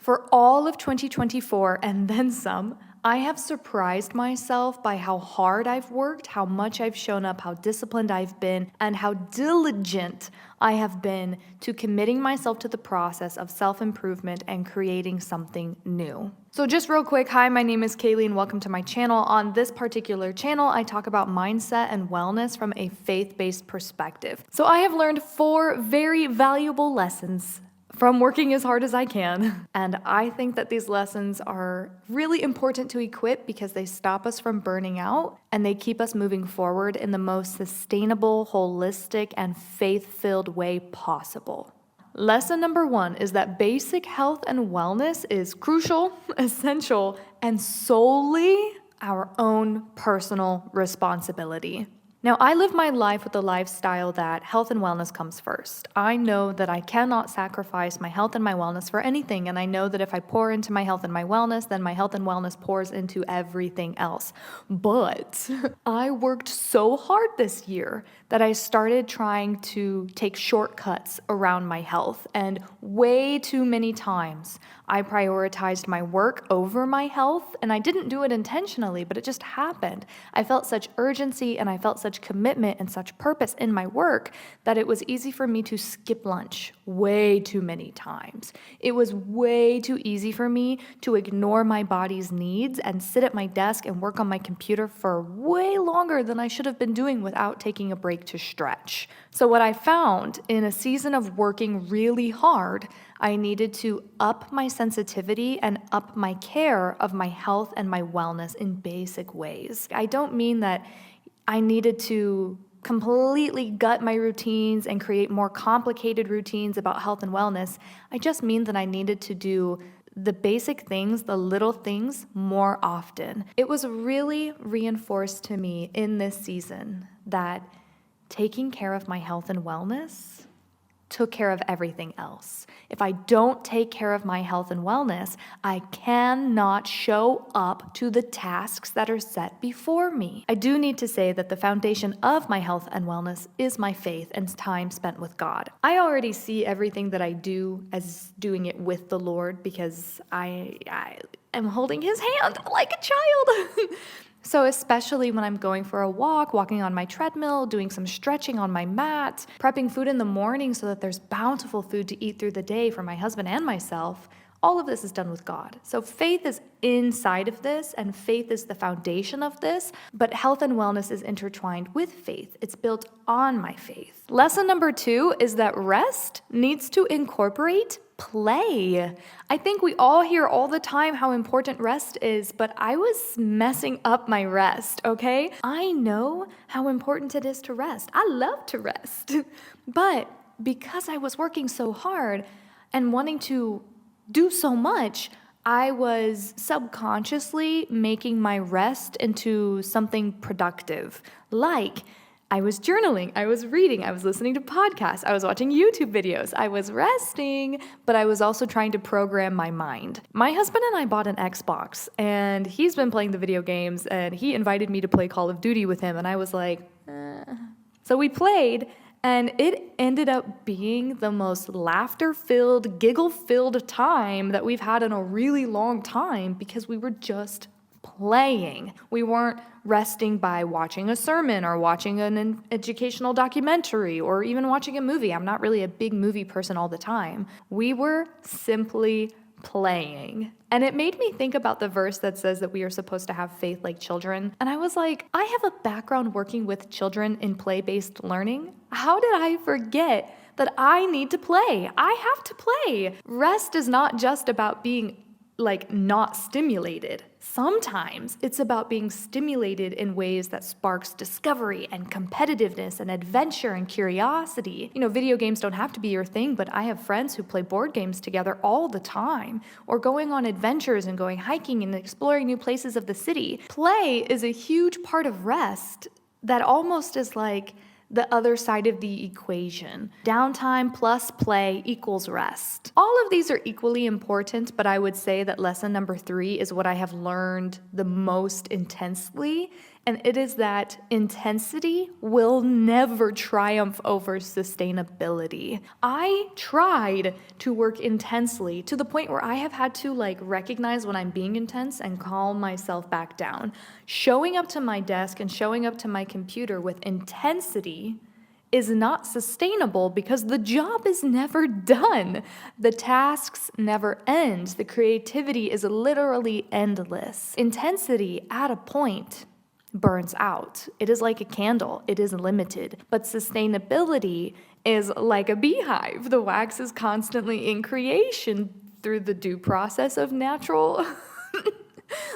For all of 2024 and then some, I have surprised myself by how hard I've worked, how much I've shown up, how disciplined I've been, and how diligent I have been to committing myself to the process of self-improvement and creating something new. So just real quick, hi, my name is Kaylee and welcome to my channel. On this particular channel, I talk about mindset and wellness from a faith-based perspective. So I have learned 4 very valuable lessons from working as hard as I can. And I think that these lessons are really important to equip because they stop us from burning out and they keep us moving forward in the most sustainable, holistic, and faith-filled way possible. Lesson number 1 is that basic health and wellness is crucial, essential, and solely our own personal responsibility. Now, I live my life with a lifestyle that health and wellness comes first. I know that I cannot sacrifice my health and my wellness for anything, and I know that if I pour into my health and my wellness, then my health and wellness pours into everything else. But I worked so hard this year that I started trying to take shortcuts around my health, and way too many times I prioritized my work over my health, and I didn't do it intentionally, but it just happened. I felt such urgency and I felt such commitment and such purpose in my work that it was easy for me to skip lunch way too many times. It was way too easy for me to ignore my body's needs and sit at my desk and work on my computer for way longer than I should have been doing without taking a break to stretch. So what I found in a season of working really hard, I needed to up my sensitivity and up my care of my health and my wellness in basic ways. I don't mean that I needed to completely gut my routines and create more complicated routines about health and wellness. I just mean that I needed to do the basic things, the little things, more often. It was really reinforced to me in this season that taking care of my health and wellness took care of everything else. If I don't take care of my health and wellness, I cannot show up to the tasks that are set before me. I do need to say that the foundation of my health and wellness is my faith and time spent with God. I already see everything that I do as doing it with the Lord because I am holding His hand like a child. So especially when I'm going for a walk, walking on my treadmill, doing some stretching on my mat, prepping food in the morning so that there's bountiful food to eat through the day for my husband and myself, all of this is done with God. So faith is inside of this, and faith is the foundation of this, but health and wellness is intertwined with faith. It's built on my faith. Lesson number 2 is that rest needs to incorporate play. I think we all hear all the time how important rest is, but I was messing up my rest, okay? I know how important it is to rest. I love to rest. But because I was working so hard and wanting to do so much, I was subconsciously making my rest into something productive. Like, I was journaling, I was reading, I was listening to podcasts, I was watching YouTube videos, I was resting, but I was also trying to program my mind. My husband and I bought an Xbox, and he's been playing the video games, and he invited me to play Call of Duty with him, and I was like, So we played, and it ended up being the most laughter-filled, giggle-filled time that we've had in a really long time because we were just playing. We weren't resting by watching a sermon or watching an educational documentary or even watching a movie. I'm not really a big movie person all the time. We were simply playing. And it made me think about the verse that says that we are supposed to have faith like children. And I was like, I have a background working with children in play-based learning. How did I forget that I need to play? I have to play. Rest is not just about being not stimulated. Sometimes it's about being stimulated in ways that sparks discovery and competitiveness and adventure and curiosity. Video games don't have to be your thing, but I have friends who play board games together all the time, or going on adventures and going hiking and exploring new places of the city. Play is a huge part of rest that almost is like the other side of the equation. Downtime plus play equals rest. All of these are equally important, but I would say that lesson number 3 is what I have learned the most intensely, and it is that intensity will never triumph over sustainability. I tried to work intensely to the point where I have had to recognize when I'm being intense and calm myself back down. Showing up to my desk and showing up to my computer with intensity is not sustainable because the job is never done. The tasks never end. The creativity is literally endless. Intensity at a point burns out. It is like a candle. It is limited. But sustainability is like a beehive. The wax is constantly in creation through the due process of natural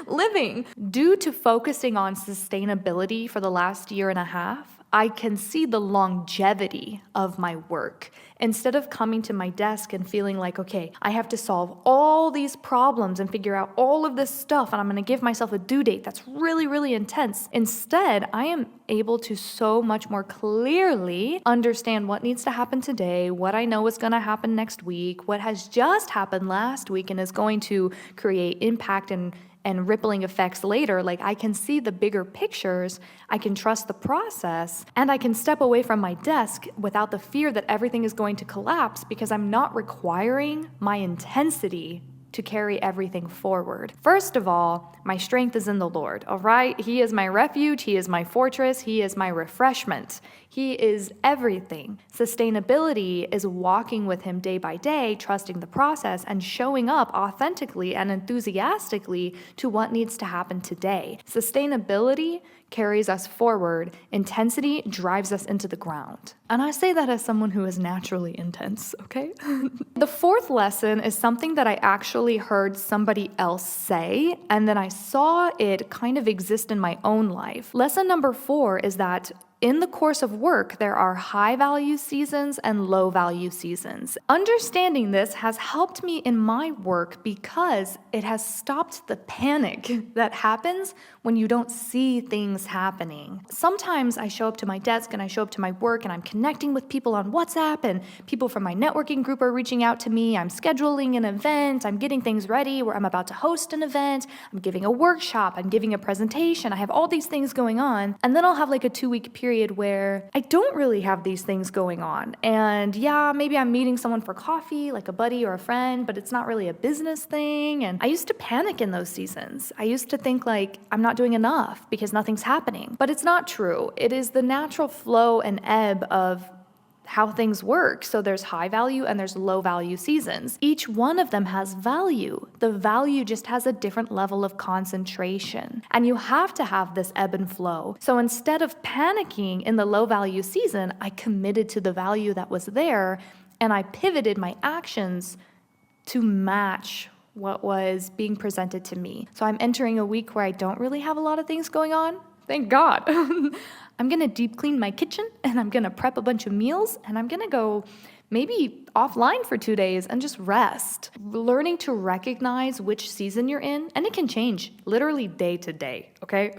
living. Due to focusing on sustainability for the last year and a half, I can see the longevity of my work. Instead of coming to my desk and feeling like, okay, I have to solve all these problems and figure out all of this stuff, and I'm gonna give myself a due date that's really, really intense. Instead, I am able to so much more clearly understand what needs to happen today, what I know is gonna happen next week, what has just happened last week and is going to create impact and rippling effects later. I can see the bigger pictures, I can trust the process, and I can step away from my desk without the fear that everything is going to collapse because I'm not requiring my intensity to carry everything forward. First of all, my strength is in the Lord, all right? He is my refuge, He is my fortress, He is my refreshment. He is everything. Sustainability is walking with Him day by day, trusting the process, and showing up authentically and enthusiastically to what needs to happen today. Sustainability carries us forward. Intensity drives us into the ground. And I say that as someone who is naturally intense, okay? The fourth lesson is something that I actually heard somebody else say, and then I saw it kind of exist in my own life. Lesson number 4 is that in the course of work, there are high-value seasons and low-value seasons. Understanding this has helped me in my work because it has stopped the panic that happens when you don't see things happening. Sometimes I show up to my desk and I show up to my work and I'm connecting with people on WhatsApp and people from my networking group are reaching out to me. I'm scheduling an event. I'm getting things ready where I'm about to host an event. I'm giving a workshop. I'm giving a presentation. I have all these things going on. And then I'll have a 2-week period where I don't really have these things going on. And yeah, maybe I'm meeting someone for coffee, like a buddy or a friend, but it's not really a business thing. And I used to panic in those seasons. I used to think I'm not doing enough because nothing's happening. But it's not true. It is the natural flow and ebb of how things work. So there's high value and there's low value seasons. Each one of them has value. The value just has a different level of concentration. And you have to have this ebb and flow. So instead of panicking in the low value season, I committed to the value that was there and I pivoted my actions to match what was being presented to me. So I'm entering a week where I don't really have a lot of things going on. Thank God. I'm gonna deep clean my kitchen and I'm gonna prep a bunch of meals and I'm gonna go maybe offline for 2 days and just rest. Learning to recognize which season you're in, and it can change literally day to day, okay?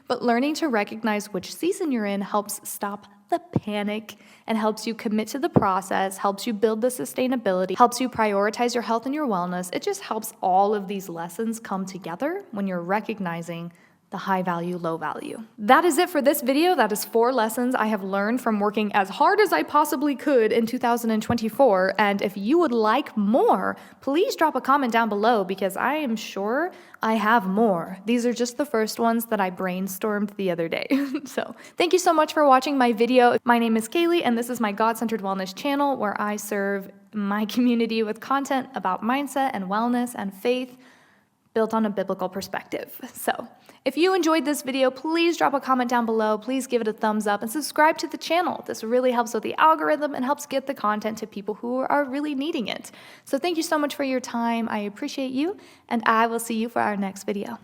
But learning to recognize which season you're in helps stop the panic and helps you commit to the process, helps you build the sustainability, helps you prioritize your health and your wellness. It just helps all of these lessons come together when you're recognizing the high value, low value. That is it for this video. That is 4 lessons I have learned from working as hard as I possibly could in 2024. And if you would like more, please drop a comment down below because I am sure I have more. These are just the first ones that I brainstormed the other day. So thank you so much for watching my video. My name is Kaylee and this is my God-Centered Wellness channel where I serve my community with content about mindset and wellness and faith built on a biblical perspective. So if you enjoyed this video, please drop a comment down below. Please give it a thumbs up and subscribe to the channel. This really helps with the algorithm and helps get the content to people who are really needing it. So thank you so much for your time. I appreciate you, and I will see you for our next video.